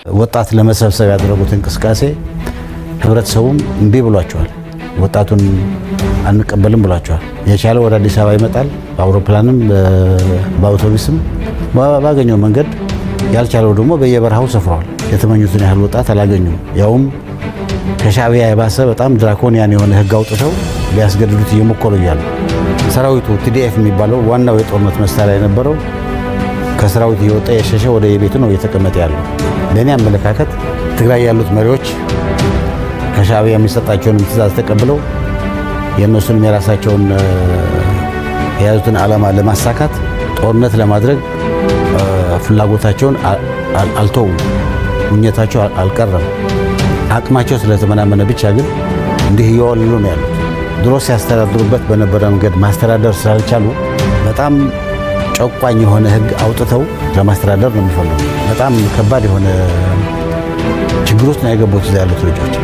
ወጣት ለመሰብሰብ ያደረጉት እንቅስቃሴ ህብረተሰቡም እምቢ ብሏቸዋል። ወጣቱን አንቀበልም ብሏቸዋል። የቻለው ወደ አዲስ አበባ ይመጣል፣ በአውሮፕላንም በአውቶቡስም ባገኘው መንገድ። ያልቻለው ደግሞ በየበረሃው ሰፍሯል። የተመኙትን ያህል ወጣት አላገኙም። ያውም ከሻዕቢያ የባሰ በጣም ድራኮኒያን የሆነ ህግ አውጥተው ሊያስገድዱት እየሞከሩ እያሉ ሰራዊቱ ቲዲኤፍ የሚባለው ዋናው የጦርነት መሳሪያ የነበረው ከሰራዊት እየወጣ የሸሸ ወደ የቤቱ ነው እየተቀመጠ ያለው። ለእኔ አመለካከት ትግራይ ያሉት መሪዎች ከሻዕቢያ የሚሰጣቸውን ትዕዛዝ ተቀብለው የእነሱንም የራሳቸውን የያዙትን ዓላማ ለማሳካት ጦርነት ለማድረግ ፍላጎታቸውን አልተውም። ምኞታቸው አልቀረም። አቅማቸው ስለተመናመነ ብቻ ግን እንዲህ እየዋለሉ ነው ያሉት። ድሮ ሲያስተዳድሩበት በነበረ መንገድ ማስተዳደር ስላልቻሉ በጣም ጨቋኝ የሆነ ህግ አውጥተው ለማስተዳደር ነው የሚፈልጉ። በጣም ከባድ የሆነ ችግር ውስጥ ነው የገቡት ያሉት ልጆች።